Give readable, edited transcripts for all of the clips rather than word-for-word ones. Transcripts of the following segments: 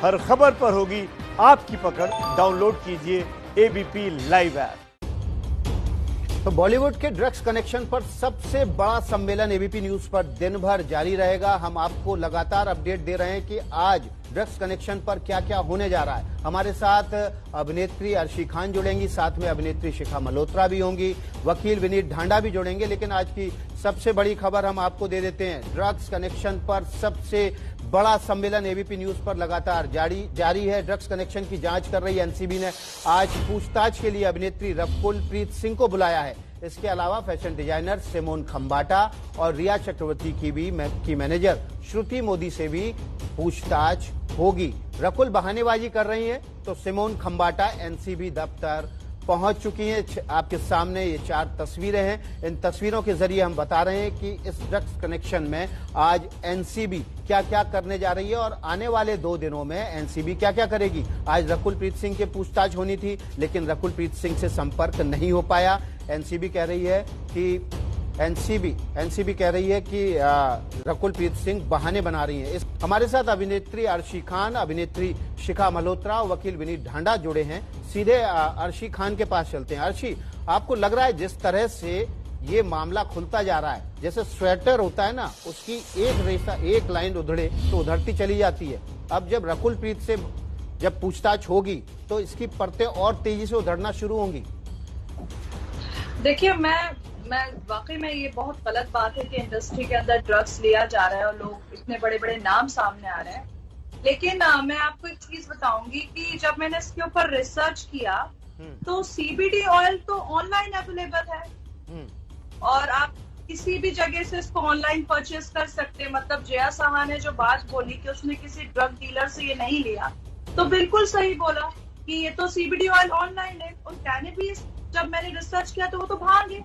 हर खबर पर होगी आपकी पकड़। डाउनलोड कीजिए एबीपी लाइव ऐप। तो बॉलीवुड के ड्रग्स कनेक्शन पर सबसे बड़ा सम्मेलन एबीपी न्यूज पर दिन भर जारी रहेगा। हम आपको लगातार अपडेट दे रहे हैं कि आज ड्रग्स कनेक्शन पर क्या क्या होने जा रहा है। हमारे साथ अभिनेत्री अर्शी खान जुड़ेंगी, साथ में अभिनेत्री शिखा मल्होत्रा भी होंगी, वकील विनीत ढांडा भी जुड़ेंगे। लेकिन आज की सबसे बड़ी खबर हम आपको दे देते हैं। ड्रग्स कनेक्शन पर सबसे बड़ा सम्मेलन एबीपी न्यूज पर लगातार जारी है। ड्रग्स कनेक्शन की जांच कर रही एनसीबी ने आज पूछताछ के लिए अभिनेत्री रकुल प्रीत सिंह को बुलाया है। इसके अलावा फैशन डिजाइनर सिमोन खंबाटा और रिया चक्रवर्ती की मैनेजर श्रुति मोदी से भी पूछताछ होगी। रकुल बहानेबाजी कर रही है तो सिमोन खंबाटा एनसीबी दफ्तर पहुंच चुकी हैं। आपके सामने ये 4 तस्वीरें हैं। इन तस्वीरों के जरिए हम बता रहे हैं कि इस ड्रग्स कनेक्शन में आज एनसीबी क्या क्या करने जा रही है और आने वाले 2 दिनों में एनसीबी क्या क्या करेगी। आज रकुल प्रीत सिंह के पूछताछ होनी थी, लेकिन रकुल प्रीत सिंह से संपर्क नहीं हो पाया। एनसीबी कह रही है कि रकुल प्रीत सिंह बहाने बना रही हैं। हमारे साथ अभिनेत्री अर्शी खान, अभिनेत्री शिखा मल्होत्रा और वकील विनीत ढांडा जुड़े हैं। सीधे अर्शी खान के पास चलते हैं। अर्शी, आपको लग रहा है जिस तरह से ये मामला खुलता जा रहा है, जैसे स्वेटर होता है ना, उसकी एक रेशा एक लाइन उधड़े तो उधड़ती चली जाती है। अब जब रकुल प्रीत से जब पूछताछ होगी तो इसकी परतें और तेजी से उधड़ना शुरू होंगी। देखिए, मैं वाकई में ये बहुत गलत बात है कि इंडस्ट्री के अंदर ड्रग्स लिया जा रहा है और लोग इतने बड़े बड़े नाम सामने आ रहे हैं। लेकिन मैं आपको एक चीज बताऊंगी कि जब मैंने इसके ऊपर रिसर्च किया तो सीबीडी ऑयल तो ऑनलाइन अवेलेबल है और आप किसी भी जगह से इसको ऑनलाइन परचेज कर सकते हैं। मतलब जया साहा ने जो बात बोली कि उसने किसी ड्रग डीलर से ये नहीं लिया, तो बिल्कुल सही बोला कि ये तो सीबीडी ऑयल ऑनलाइन है। और कैनबिस जब मैंने रिसर्च किया तो वो तो भांग है,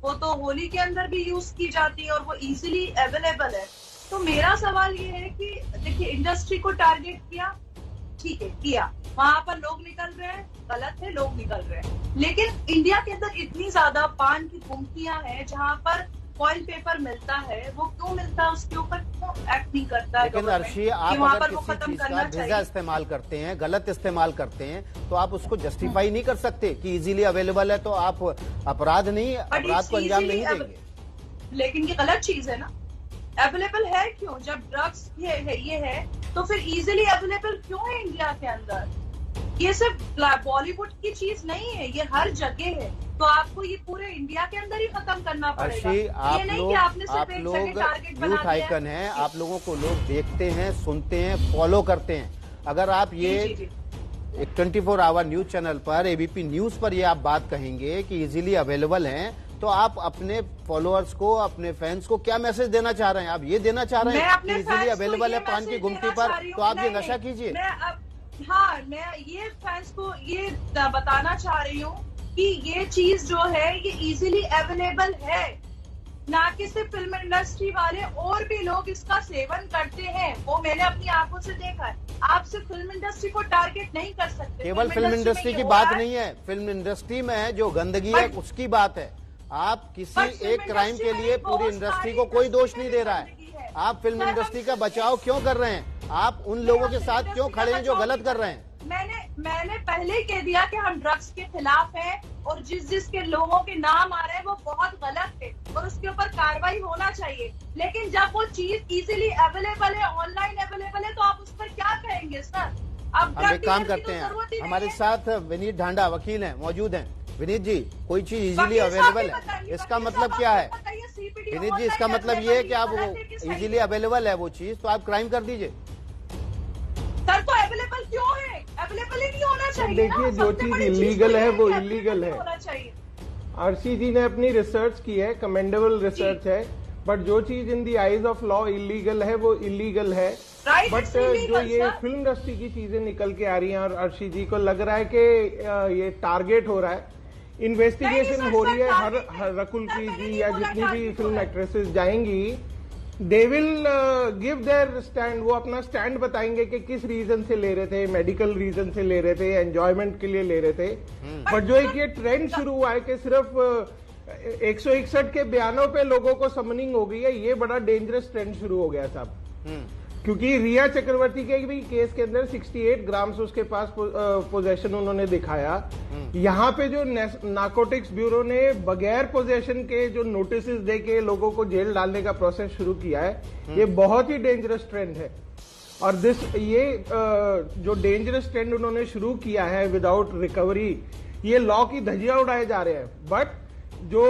वो तो होली के अंदर भी यूज की जाती है और वो इजीली अवेलेबल है। तो मेरा सवाल ये है कि देखिए, इंडस्ट्री को टारगेट किया, ठीक है, किया, वहां पर लोग निकल रहे हैं, गलत है, लोग निकल रहे हैं। लेकिन इंडिया के अंदर इतनी ज्यादा पान की गुमटियां हैं जहां पर फॉइल पेपर मिलता है, वो क्यों मिलता है, उसके ऊपर क्यों एक्ट नहीं करता है? लेकिन अर्शी, आप अगर किसी चीज का भेजा इस्तेमाल करते हैं, गलत इस्तेमाल करते हैं, तो आप उसको जस्टिफाई नहीं कर सकते कि इजीली अवेलेबल है तो आप अपराध को अंजाम नहीं देंगे। लेकिन ये गलत चीज है ना, अवेलेबल है क्यों? जब ड्रग्स ये है तो फिर इजीली अवेलेबल क्यों है इंडिया के अंदर? ये सिर्फ बॉलीवुड की चीज नहीं है, ये हर जगह है। तो आपको ये पूरे इंडिया के अंदर ही खत्म करना पड़ेगा। ये नहीं कि आपने सिर्फ एक जगह टारगेट बना दिया। यूथ आइकन है, आप लोगों को लोग देखते हैं, सुनते हैं, फॉलो करते हैं। अगर आप ये एक 24 आवर न्यूज चैनल पर, एबीपी न्यूज पर ये आप बात कहेंगे कि इजीली अवेलेबल हैं, तो आप अपने फॉलोअर्स को, अपने फैंस को क्या मैसेज देना चाह रहे हैं? आप ये देना चाह रहे हैं कि इजीली अवेलेबल है पान की गुमटी पर, तो आप ये नशा कीजिए। हाँ, मैं ये फैंस को ये बताना चाह रही हूँ कि ये चीज जो है ये इजीली अवेलेबल है, ना कि सिर्फ फिल्म इंडस्ट्री वाले, और भी लोग इसका सेवन करते हैं। वो मैंने अपनी आंखों से देखा है। आप सिर्फ फिल्म इंडस्ट्री को टारगेट नहीं कर सकते। केवल फिल्म इंडस्ट्री की बात नहीं है, फिल्म इंडस्ट्री में जो गंदगी है उसकी बात है। आप किसी एक क्राइम के लिए पूरी इंडस्ट्री को कोई दोष नहीं दे रहा है। आप फिल्म इंडस्ट्री का बचाव क्यों कर रहे हैं? आप उन लोगों के साथ क्यों खड़े हैं जो गलत कर रहे हैं? मैंने पहले ही कह दिया कि हम ड्रग्स के खिलाफ हैं और जिसके लोगों के नाम आ रहे हैं वो बहुत गलत है और उसके ऊपर कार्रवाई होना चाहिए। लेकिन जब वो चीज इजीली अवेलेबल है, ऑनलाइन अवेलेबल है, तो आप उस पर क्या कहेंगे सर? अब एक काम करते हैं, हमारे साथ विनीत ढांडा वकील हैं, मौजूद हैं। विनीत जी, कोई चीज इजीली अवेलेबल है, इसका मतलब क्या है? विनीत जी, इसका मतलब ये है कि आप इजीली अवेलेबल है वो चीज, तो आप क्राइम कर दीजिए। सर, तो अवेलेबल क्यों है? अवेलेबल ही नहीं होना चाहिए। देखिए, जो चीज इलीगल है वो इलीगल है। अर्शी जी ने अपनी रिसर्च की है, कमेंडेबल रिसर्च है, बट जो चीज in the eyes of law illegal है वो इलीगल है। बट जो ये फिल्म इंडस्ट्री की चीजें निकल के आ रही हैं और अर्शी जी को लग रहा है कि ये टारगेट हो रहा है, इन्वेस्टिगेशन हो रही है, हर रकुल प्रीत जी या जितनी भी फिल्म एक्ट्रेसेस जाएंगी, they will give their stand. वो अपना स्टैंड बताएंगे कि किस रीजन से ले रहे थे, मेडिकल रीजन से ले रहे थे, एंजॉयमेंट के लिए ले रहे थे। बट जो एक ये ट्रेंड शुरू हुआ है कि सिर्फ 161 के बयानों पे लोगों को समनिंग हो गई है, ये बड़ा डेंजरस ट्रेंड शुरू हो गया साहब। क्योंकि रिया चक्रवर्ती के भी केस के अंदर 68 ग्राम्स उसके पास पोजेशन उन्होंने दिखाया। यहाँ पे जो नार्कोटिक्स ब्यूरो ने बगैर पोजेशन के जो नोटिस दे के लोगों को जेल डालने का प्रोसेस शुरू किया है, ये बहुत ही डेंजरस ट्रेंड है। और ये जो डेंजरस ट्रेंड उन्होंने शुरू किया है विदाउट रिकवरी, ये लॉ की धज्जियां उड़ाए जा रहे हैं। बट जो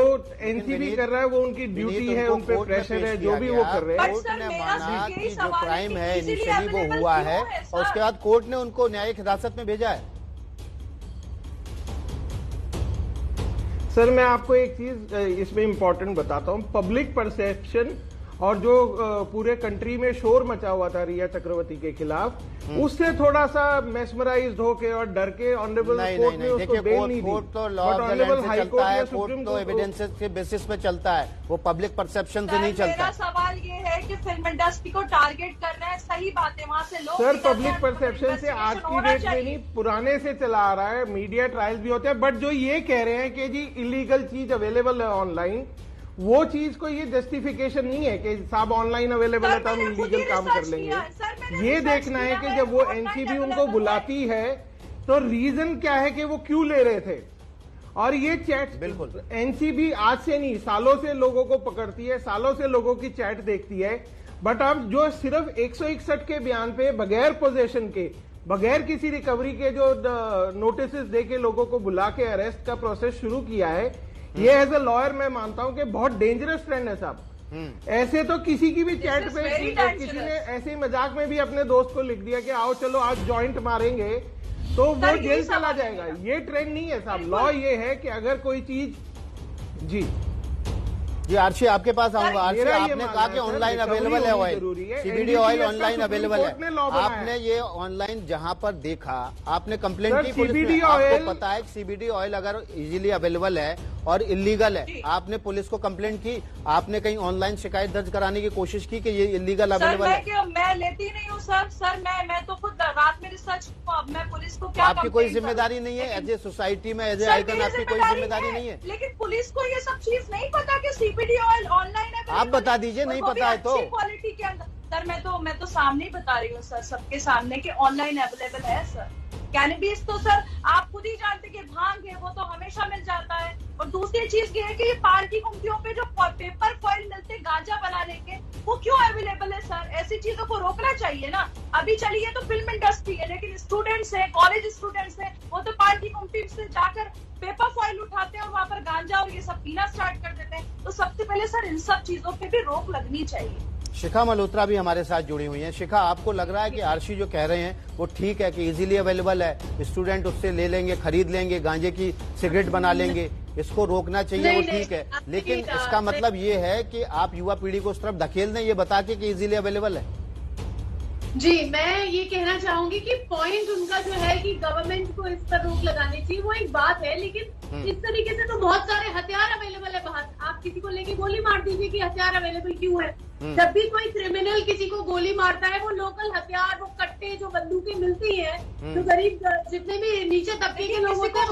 एनसीबी कर रहा है वो उनकी ड्यूटी है, उन पे प्रेशर है, जो भी वो कर रहे हैं। कोर्ट ने माना कि जो क्राइम है इनिशियली वो हुआ है और उसके बाद कोर्ट ने उनको न्यायिक हिरासत में भेजा है। सर मैं आपको एक चीज इसमें इंपॉर्टेंट बताता हूं। पब्लिक परसेप्शन और जो पूरे कंट्री में शोर मचा हुआ था रिया चक्रवर्ती के खिलाफ, उससे थोड़ा सा मेस्मराइज्ड होके और डर के ऑनरेबल कोर्ट ने उसको बेल नहीं दी। कोर्ट तो लॉ ऑफ द लैंड से चलता है, कोर्ट तो एविडेंसेस के बेसिस पे चलता है, वो पब्लिक परसेप्शन से नहीं चलता। मेरा सवाल ये है कि फिल्म इंडस्ट्री को टारगेट करना है, सही बात है, वहाँ से लोग सर पब्लिक परसेप्शन से आज की डेट में नहीं, पुराने से चला आ रहा है। मीडिया ट्रायल्स भी होते हैं, बट जो ये कह रहे हैं कि जी इलीगल चीज अवेलेबल है ऑनलाइन, वो चीज को ये जस्टिफिकेशन नहीं है कि साहब ऑनलाइन अवेलेबल है तो हम इलीगल काम कर लेंगे। ये देखना है कि जब वो एनसीबी उनको बुलाती है तो रीजन क्या है कि वो क्यों ले रहे थे। और ये चैट बिल्कुल एनसीबी आज से नहीं, सालों से लोगों को पकड़ती है, सालों से लोगों की चैट देखती है। बट अब जो सिर्फ 161 के बयान पे बगैर पोजेशन के, बगैर किसी रिकवरी के जो नोटिस दे के लोगों को बुला के अरेस्ट का प्रोसेस शुरू किया है, ये एज ए लॉयर मैं मानता हूं कि बहुत डेंजरस ट्रेंड है साहब। ऐसे तो किसी की भी चैट पे किसी ने ऐसे ही मजाक में भी अपने दोस्त को लिख दिया कि आओ चलो आज जॉइंट मारेंगे, तो वो जेल चला जाएगा। ये ट्रेंड नहीं है साहब। लॉ ये है कि अगर कोई चीज जी आर्शी आपके पास आऊंगा। आर्शी आपने कहा कि ऑनलाइन अवेलेबल है oil, CBD oil online available है। आपने ये ऑनलाइन जहां पर देखा, आपने कंप्लेंट की पुलिस में, आपको पता है कि सीबीडी ऑयल अगर इजीली अवेलेबल है और इलीगल है, आपने पुलिस को कंप्लेंट की, आपने कहीं ऑनलाइन शिकायत दर्ज कराने की कोशिश की कि ये इलीगल अवेलेबल है? मैं लेती नहीं हूँ सर मैं तो खुद रात में रिसर्च, मैं पुलिस को क्या, आपकी कोई जिम्मेदारी नहीं है एज ए सोसाइटी में, एज ए आइकन आपकी कोई जिम्मेदारी नहीं है? लेकिन पुलिस को ये सब चीज नहीं पता कि सीपीडी ऑयल ऑनलाइन है। आप बता दीजिए, नहीं पता है तो। क्वालिटी के अंदर सर मैं तो सामने ही बता रही हूँ सर, सबके सामने कि ऑनलाइन अवेलेबल है सर। कैनबिस तो सर आप खुद ही जानते कि भांग है वो तो हमेशा मिल जाता है। और दूसरी चीज ये है कि ये पार्टी कंपनियों पे जो पेपर फॉइल मिलते गांजा बनाने के, वो क्यों अवेलेबल है सर? ऐसी चीजों को रोकना चाहिए ना। अभी चलिए तो फिल्म इंडस्ट्री है, लेकिन स्टूडेंट्स है, कॉलेज स्टूडेंट्स है, वो तो पार्टी कंपनी से जाकर पेपर फॉइल उठाते हैं और वहां पर गांजा और ये सब पीना स्टार्ट कर देते हैं। तो सबसे पहले सर इन सब चीजों पे भी रोक लगनी चाहिए। शिखा मल्होत्रा भी हमारे साथ जुड़ी हुई हैं। शिखा, आपको लग रहा है कि आर्शी जो कह रहे हैं वो ठीक है कि इजीली अवेलेबल है, स्टूडेंट उससे ले लेंगे, खरीद लेंगे, गांजे की सिगरेट बना लेंगे, इसको रोकना चाहिए, वो ठीक है, लेकिन इसका मतलब ये है कि आप युवा पीढ़ी को उस तरफ धकेल दें ये बता के कि इजीली अवेलेबल है? जी, मैं ये कहना चाहूंगी कि पॉइंट उनका जो है कि गवर्नमेंट को इस पर रोक लगानी चाहिए, वो एक बात है, लेकिन इस तरीके से तो बहुत सारे हथियार अवेलेबल है बाहर। आप किसी को लेके गोली मार दीजिए कि हथियार अवेलेबल क्यों है? जब भी कोई क्रिमिनल किसी को गोली मारता है, वो लोकल हथियार, वो कट्टे, जो बंदूकें मिलती है, जो गरीब जितने भी नीचे तबके के लोग होते हैं,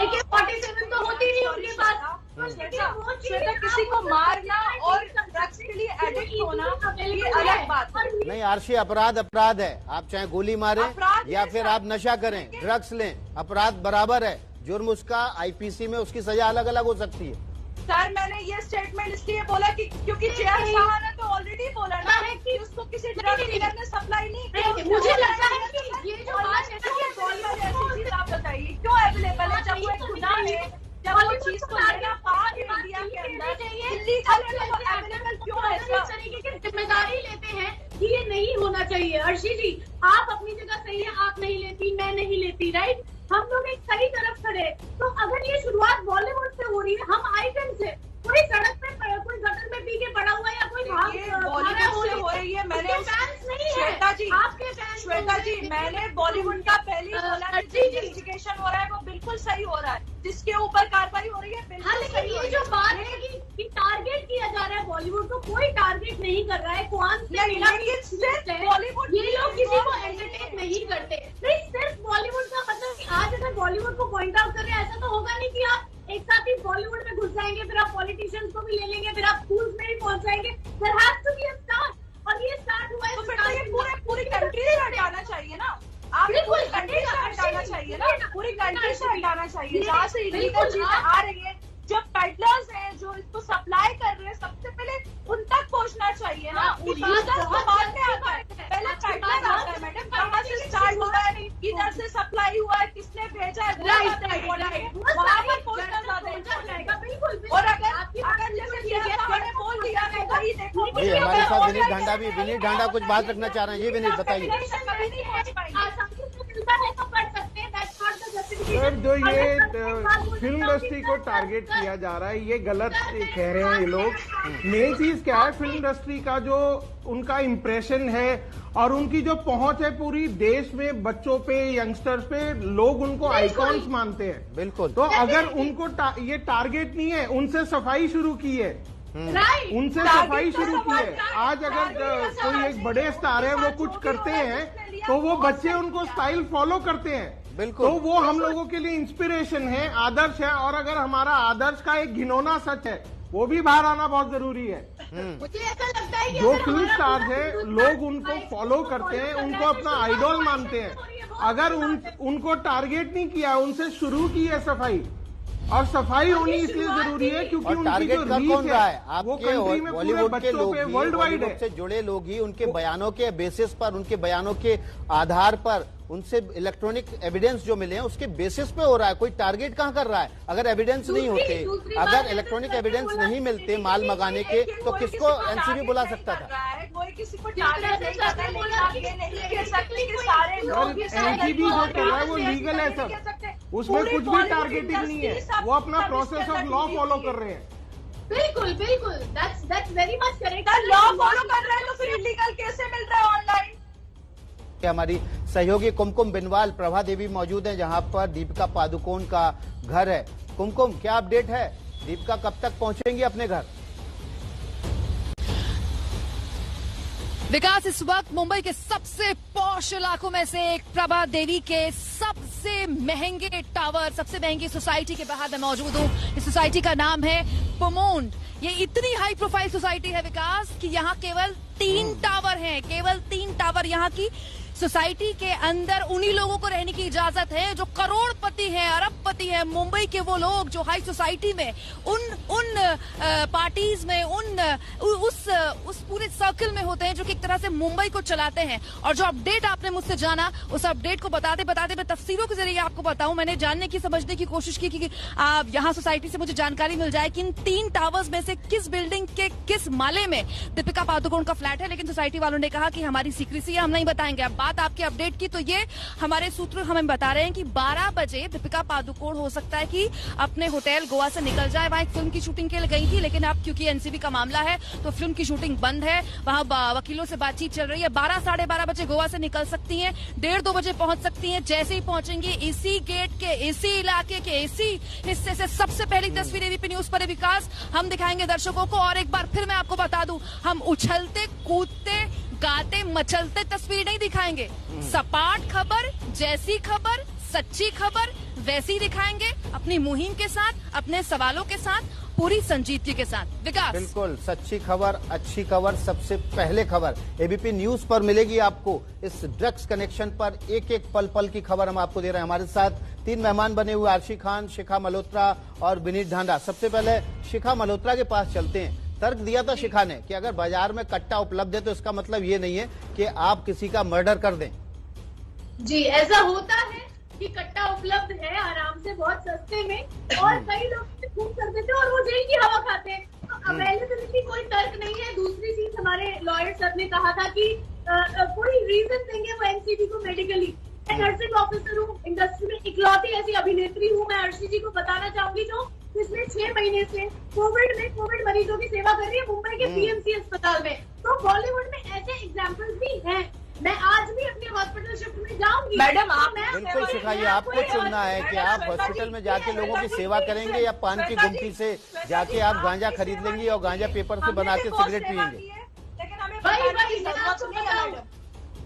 AK-47 तो होती नहीं उनके पास। किसी को मारना और ड्रग्स के लिए एडिक्ट होना ये अलग बात है। नहीं आर्शी, अपराध है। आप चाहे गोली मारें या फिर आप नशा करें, ड्रग्स लें, अपराध बराबर है। जुर्म उसका आईपीसी में उसकी सजा अलग अलग हो सकती है। सर मैंने ये स्टेटमेंट इसलिए बोला कि क्योंकि चेयर शाह ने तो ऑलरेडी बोला ना कि उसको किसी ड्रग डीलर ने सप्लाई नहीं किया। मुझे लगता है कि ये जो बात है ऐसी चीज आप बताइए क्यों अवेलेबल है? जब वो गुनाह है, जब वो चीज को लेना पाक इंडिया के अंदर इलीगल है तो अवेलेबल क्यों है? इस तरीके की जिम्मेदारी लेते हैं कि ये नहीं होना चाहिए। अर्शी जी, आप अपनी जगह सही है, आप नहीं लेती, मैं नहीं लेती, राइट? हम लोग एक सही तरफ खड़े। तो अगर ये शुरुआत बॉलीवुड से हो रही है, हम आइकन से, कोई सड़क पे कोई गटर में पी के पड़ा हुआ या कोई बॉलीवुड से हो रही है। मैंने श्वेता जी मैंने बॉलीवुड का पहले ही बोला कि इन्वेस्टिगेशन हो रहा है वो बिल्कुल सही हो रहा है, जिसके ऊपर कार्रवाई हो रही है बिल्कुल सही। ये जो बात है कि टारगेट किया जा रहा है बॉलीवुड को, कोई टारगेट नहीं कर रहा है। बॉलीवुड ये लोग किसी को एंटरटेन नहीं करते। नहीं, सिर्फ बॉलीवुड का मतलब कि आज अगर बॉलीवुड को पॉइंट आउट कर रहे हैं, ऐसा तो होगा नहीं कि आप एक साथ ही बॉलीवुड में घुस जाएंगे, फिर आप पॉलिटिशियंस को भी ले लेंगे, फिर आप स्कूल्स में भी पहुंच जाएंगे। There has to be a start, और ये स्टार्ट हुआ है। पूरी कंट्री से हटाना चाहिए ना, पूरी कंट्री से हटाना चाहिए जहाँ से इलीगल चीजें आ रही है। जो पेडलर्स हैं, जो इसको सप्लाई कर रहे हैं, सबसे पहले उन तक पहुँचना चाहिए ना। यूजर्स को बाद में आता है, पहले पेडलर आता है। मैडम कहाँ से स्टार्ट हुआ है, किधर से सप्लाई हुआ है, किसने भेजा है, वहाँ पर पहुँचना ज्यादा इम्पोर्टेंट है। और अगर जैसे हमने बोल दिया है, वही देखो। जी, हमारे साथ विनीत ढांडा कुछ बात रखना चाह रहे हैं। जी विनीत, बताइए। सर, जो ये फिल्म इंडस्ट्री को टारगेट किया जा रहा है, ये गलत कह रहे हैं ये लोग। मेन चीज क्या है, फिल्म इंडस्ट्री का जो उनका इम्प्रेशन है और उनकी जो पहुंच है पूरी देश में, बच्चों पे, यंगस्टर्स पे, लोग उनको आइकॉन्स मानते हैं। बिल्कुल। तो अगर उनको ये टारगेट नहीं है, उनसे सफाई शुरू की है, उनसे सफाई शुरू की है। आज अगर कोई एक बड़े स्टार है, वो कुछ करते हैं तो वो बच्चे उनको स्टाइल फॉलो करते हैं। बिल्कुल। तो वो हम लोगों के लिए इंस्पिरेशन है, आदर्श है। और अगर हमारा आदर्श का एक घिनौना सच है, वो भी बाहर आना बहुत जरूरी है। मुझे ऐसा लगता है कि जो फिल्म स्टार्स है, लोग उनको फॉलो करते हैं, उनको अपना आइडॉल मानते हैं। अगर उनको टारगेट नहीं किया, उनसे शुरू की है सफाई, और सफाई होनी इसलिए जरूरी है क्योंकि उनकी जो रीच कौन रहा है, वो आपके कंट्री में पूरे बॉलीवुड के बच्चों लोग पे ही, वर्ल्ड वाइड बॉलीवुड है। से जुड़े लोग ही उनके बयानों के बेसिस पर, उनके बयानों के आधार पर, उनसे इलेक्ट्रॉनिक एविडेंस जो मिले हैं उसके बेसिस पे हो रहा है। कोई टारगेट कहाँ कर रहा है? अगर एविडेंस नहीं होते, अगर इलेक्ट्रॉनिक एविडेंस नहीं मिलते माल मंगाने के, तो किसको एनसीबी बुला सकता था? कोई किसी को टारगेट नहीं करता, लेकिन आप ये नहीं कह सकते कि सारे लोग एनसीबी जो कर रहा है वो लीगल है सर, उसमें कुछ भी टारगेटिंग नहीं है। वो अपना प्रोसेस ऑफ लॉ फॉलो कर रहे हैं। बिल्कुल बिल्कुल, that's very much correct. Law follow कर रहे हैं तो फिर इलीगल कैसे मिल रहा है ऑनलाइन? हमारी सहयोगी कुमकुम बिनवाल, प्रभा देवी मौजूद हैं जहां पर दीपिका पादुकोण का घर है। कुमकुम, क्या अपडेट है? दीपिका कब तक पहुंचेंगी अपने घर? विकास, इस वक्त मुंबई के सबसे पॉश इलाकों में से एक प्रभा देवी के सबसे महंगे टावर, सबसे महंगी सोसाइटी के बाहर मैं मौजूद हूँ। इस सोसाइटी का नाम है पोमोंड। ये इतनी हाई प्रोफाइल सोसाइटी है विकास कि यहाँ केवल 3 टावर हैं, केवल 3 टावर यहाँ की सोसाइटी के अंदर उन्हीं लोगों को रहने की इजाजत है जो करोड़पति हैं, अरबपति हैं। मुंबई के वो लोग जो हाई सोसाइटी में, उन पार्टीज में, उस पूरे सर्कल में होते हैं जो कि एक तरह से मुंबई को चलाते हैं। और जो अपडेट आपने मुझसे जाना, उस अपडेट को बताते बताते मैं तफसीरों के जरिए आपको बताऊं। मैंने जानने की, समझने की कोशिश की कि यहाँ सोसाइटी से मुझे जानकारी मिल जाए कि इन 3 टावर्स में से किस बिल्डिंग के किस माले में दीपिका पादुकोण का फ्लैट है। लेकिन सोसाइटी वालों ने कहा कि हमारी सीक्रेसी है, हम नहीं बताएंगे। अब बात आपके अपडेट की, तो ये हमारे सूत्र हमें बता रहे हैं कि 12 बजे दीपिका पादुकोण हो सकता है कि अपने होटल गोवा से निकल जाए। वहां एक फिल्म की शूटिंग के लिए गई थी, लेकिन अब क्योंकि एनसीबी का मामला है तो फिल्म की शूटिंग बंद है। वहां वकीलों से बातचीत चल रही है। 12 साढ़े 12 बजे गोवा से निकल सकती हैं, 1:30-2 बजे पहुंच सकती हैं। जैसे ही पहुंचेंगी, इसी गेट के, इसी इलाके के, इसी हिस्से से सबसे पहली तस्वीर एबीपी न्यूज पर विकास हम दिखाएंगे दर्शकों को। और एक बार फिर मैं आपको बता दूं, हम उछलते, कूदते, गाते, मचलते तस्वीर नहीं दिखाएंगे। सपाट खबर, जैसी खबर, सच्ची खबर वैसी दिखाएंगे, अपनी मुहिम के साथ, अपने सवालों के साथ, पूरी संजीदगी के साथ। विकास, बिल्कुल सच्ची खबर, अच्छी खबर, सबसे पहले खबर एबीपी न्यूज पर मिलेगी आपको। इस ड्रग्स कनेक्शन पर एक एक पल पल की खबर हम आपको दे रहे हैं। हमारे साथ 3 मेहमान बने हुए, आरशी खान, शिखा मल्होत्रा और विनीत ढांडा। सबसे पहले शिखा मल्होत्रा के पास चलते हैं। तर्क दिया था शिखा ने कि अगर बाजार में कट्टा उपलब्ध है तो इसका मतलब ये नहीं है कि आप किसी का मर्डर कर दें। जी, ऐसा होता है कि कट्टा उपलब्ध है आराम से, बहुत सस्ते में, और कई लोग खूब कर देते हैं और वो जेल की हवा खाते हैं। तो अवेलेबिलिटी कोई तर्क नहीं है। दूसरी चीज, हमारे लॉयर सर ने कहा था कि कोई रीजन देंगे वो एनसीबी को मेडिकली। मैं नर्सिंग ऑफिसर हूँ, इंडस्ट्री में इकलौती ऐसी अभिनेत्री हूँ। मैं अर्शी जी को बताना चाहूंगी जो पिछले 6 महीने से कोविड मरीजों की सेवा कर रही है मुंबई के पीएमसी अस्पताल में। तो बॉलीवुड में ऐसे एग्जाम्पल्स भी हैं। मैं आज भी अपने हॉस्पिटल शिफ्ट में जाऊंगी। मैडम, आप बिल्कुल सिखाइए, आपको चुनना है कि आप हॉस्पिटल में जाके लोगों की सेवा करेंगे या पान की गुमटी से जाके आप गांजा खरीद लेंगी और गांजा पेपर से बना के सिगरेट पियेंगे।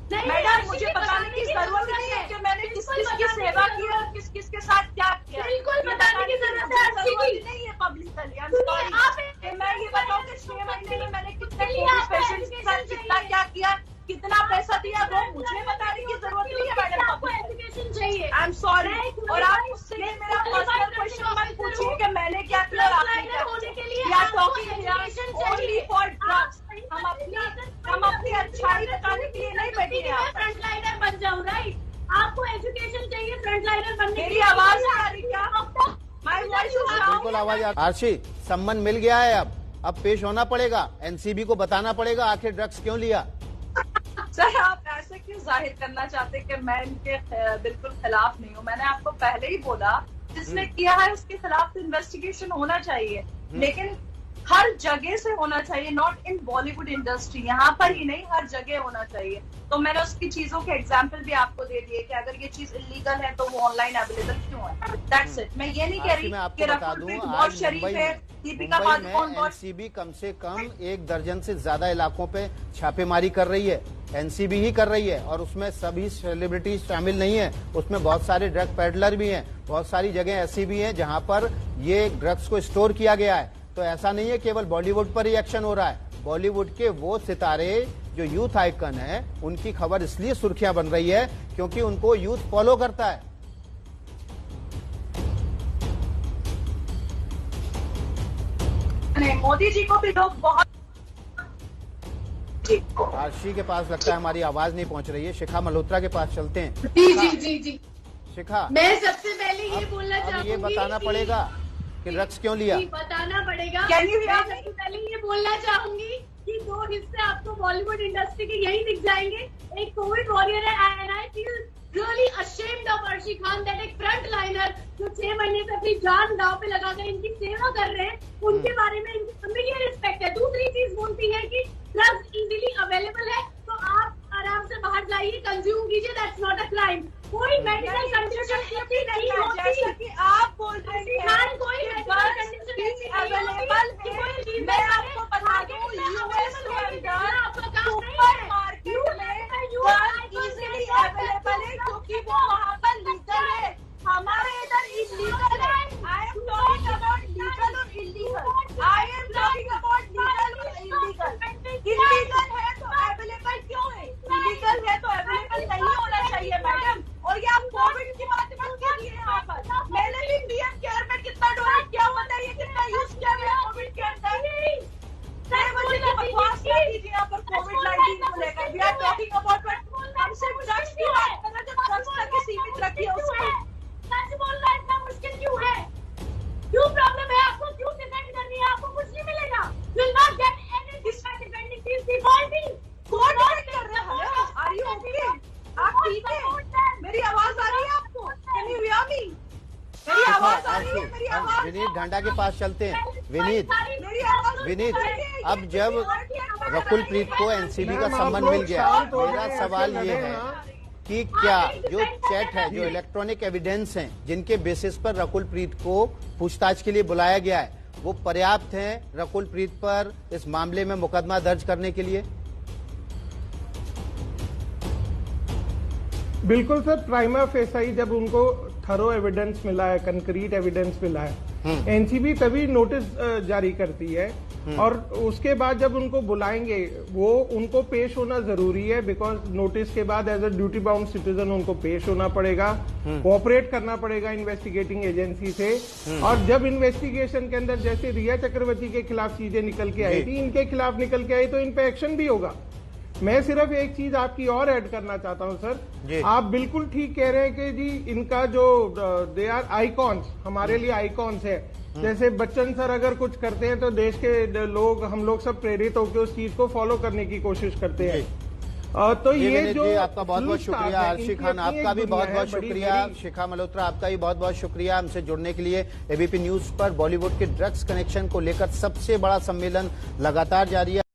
मैडम, मुझे बताने की जरूरत नहीं है कि मैंने किस किस की सेवा की और किस किस के साथ क्या किया। बिल्कुल बताने की जरूरत नहीं है पब्लिकली। मैं ये बताऊँ कि 6 महीने में मैंने कितने कोविड पेशेंट्स के साथ कितना क्या किया, कितना पैसा दिया, वो मुझे बताने की जरूरत नहीं है मैडम। Am sorry. और आप मुझसे मेरा पर्सनल क्वेश्चन मत पूछिए कि मैंने क्या किया और आपने क्या किया। Talking only for drugs. हम अपनी अच्छाई बताने के लिए नहीं बैठे हैं। फ्रंट लाइनर बन जाऊँ, राइट? आपको एजुकेशन चाहिए फ्रंट लाइनर बनने। मेरी आवाज आ रही क्या? बिल्कुल आवाज आ। आरशी, सम्मन मिल गया है, अब पेश होना पड़ेगा, एनसीबी को बताना पड़ेगा आखिर ड्रग्स क्यों लिया। सर आप ऐसे क्यों जाहिर करना चाहते कि मैं इनके बिल्कुल खिलाफ नहीं हूँ? मैंने आपको पहले ही बोला जिसने किया है उसके खिलाफ तो इन्वेस्टिगेशन होना चाहिए, लेकिन हर जगह से होना चाहिए, नॉट इन बॉलीवुड इंडस्ट्री। यहाँ पर ही नहीं, हर जगह होना चाहिए। तो मैंने उसकी चीजों के एग्जाम्पल भी आपको दे दिए कि अगर ये चीज इलीगल है तो वो ऑनलाइन अवेलेबल क्यों है। That's it. मैं ये नहीं कह रही कि रकुल प्रीत बहुत शरीफ है, दीपिका पादुकोण बहुत। एनसीबी कम से कम 1 दर्जन से ज्यादा इलाकों पे छापेमारी कर रही है, एनसीबी ही कर रही है, और उसमें सभी सेलिब्रिटीज शामिल नहीं है। उसमें बहुत सारे ड्रग पेडलर भी हैं, बहुत सारी जगह ऐसी भी हैं जहां पर ये ड्रग्स को स्टोर किया गया है। तो ऐसा नहीं है केवल बॉलीवुड पर ही एक्शन हो रहा है। बॉलीवुड के वो सितारे जो यूथ आइकन है, उनकी खबर इसलिए सुर्खियां बन रही है क्योंकि उनको यूथ फॉलो करता है। मोदी जी को भी लोग बहुत। आरशी के पास लगता है हमारी आवाज नहीं पहुंच रही है। शिखा मल्होत्रा के पास चलते हैं। जी। शिखा, मैं सबसे पहले ये बोलना चाहूंगी, ये बताना पड़ेगा कि ड्रग्स क्यों लिया। बताना पड़ेगा। मैं सबसे पहले ये बोलना चाहूंगी कि 2 हिस्से आपको बॉलीवुड इंडस्ट्री के यही दिख जाएंगे। एक कोविड वॉरियर है, and I feel really ashamed of Arshi Khan that एक फ्रंट लाइनर जो 6 महीने से अपनी जान दांव पे लगाकर इनकी सेवा कर रहे हैं, उनके बारे में इनकी रिस्पेक्ट है। दूसरी चीज बोलती है कि ड्रग्स इजीली अवेलेबल है तो आप आराम से बाहर जाइए, कंज्यूम कीजिए, दैट्स नॉट अ क्राइम। कोई मेडिकल कंडीशन ऐसी नहीं होती जैसा कि आप बोल रहे हैं। कोई मेडिकल कंडीशन ऐसी अवेलेबल है। मैं आपको बता दूं, यूएस के अंदर सुपर मार्केट में इजीली अवेलेबल है क्योंकि वो वहाँ पर लीगल है। हमारे इधर इलीगल है। I am talking about legal और illegal. I am talking about legal और इलीगल। इलीगल है तो अवेलेबल क्यों है? इलीगल है तो अवेलेबल नहीं होना चाहिए मैडम। और ये आप कोविड की बात मत कीजिए यहाँ पर। मैंने भी पीएम केयर में कितना डोनेट किया हुआ था, ये कितना यूज किया गया कोविड के अंदर। मुझे बकवास ना कीजिए यहाँ पर कोविड-19 को लेकर। वी आर टॉकिंग अबाउट हमसे ड्रग्स की बात कर रहे थे, ड्रग्स तक ही सीमित रखिए उसको। सच बोलना इतना मुश्किल क्यों है? क्यों प्रॉब्लम है आपको? क्यों डिफेंड करनी है? आपको कुछ नहीं मिलेगा। Will not get any defend defending this defaulting. कौन डिफेंड कर रहा है? Are you okay? आप ठीक है? मेरी आवाज आ रही है आपको? Can you hear me? मेरी आवाज आ रही है? मेरी आवाज। विनीत ढांडा के पास चलते हैं। विनीत, अब जब रकुल प्रीत को एनसीबी का सम्मन मिल गया, मेरा सवाल ये है कि क्या जो चैट है, जो इलेक्ट्रॉनिक एविडेंस हैं जिनके बेसिस पर रकुल प्रीत को पूछताछ के लिए बुलाया गया है, वो पर्याप्त हैं रकुल प्रीत पर इस मामले में मुकदमा दर्ज करने के लिए? बिल्कुल सर, प्राइमा फेसाई जब उनको थरो एविडेंस मिला है, कंक्रीट एविडेंस मिला है, एनसीबी तभी नोटिस जारी करती है। और उसके बाद जब उनको बुलाएंगे, वो उनको पेश होना जरूरी है, बिकॉज नोटिस के बाद as a duty bound citizen उनको पेश होना पड़ेगा, कोऑपरेट करना पड़ेगा इन्वेस्टिगेटिंग एजेंसी से। और जब इन्वेस्टिगेशन के अंदर जैसे रिया चक्रवर्ती के खिलाफ चीजें निकल के आई थी, इनके खिलाफ निकल के आई, तो इन पे एक्शन भी होगा। मैं सिर्फ एक चीज आपकी और ऐड करना चाहता हूं सर, आप बिल्कुल ठीक कह रहे हैं कि जी इनका जो दे आर आइकॉन्स, हमारे लिए आइकॉन्स है। जैसे बच्चन सर अगर कुछ करते हैं तो देश के लोग, हम लोग सब प्रेरित होकर उस चीज को फॉलो करने की कोशिश करते हैं। तो ये जो आपका बहुत बहुत शुक्रिया। आरशी खान आपका भी बहुत बहुत शुक्रिया। शिखा मल्होत्रा आपका भी बहुत बहुत शुक्रिया हमसे जुड़ने के लिए। एबीपी न्यूज पर बॉलीवुड के ड्रग्स कनेक्शन को लेकर सबसे बड़ा सम्मेलन लगातार जारी है।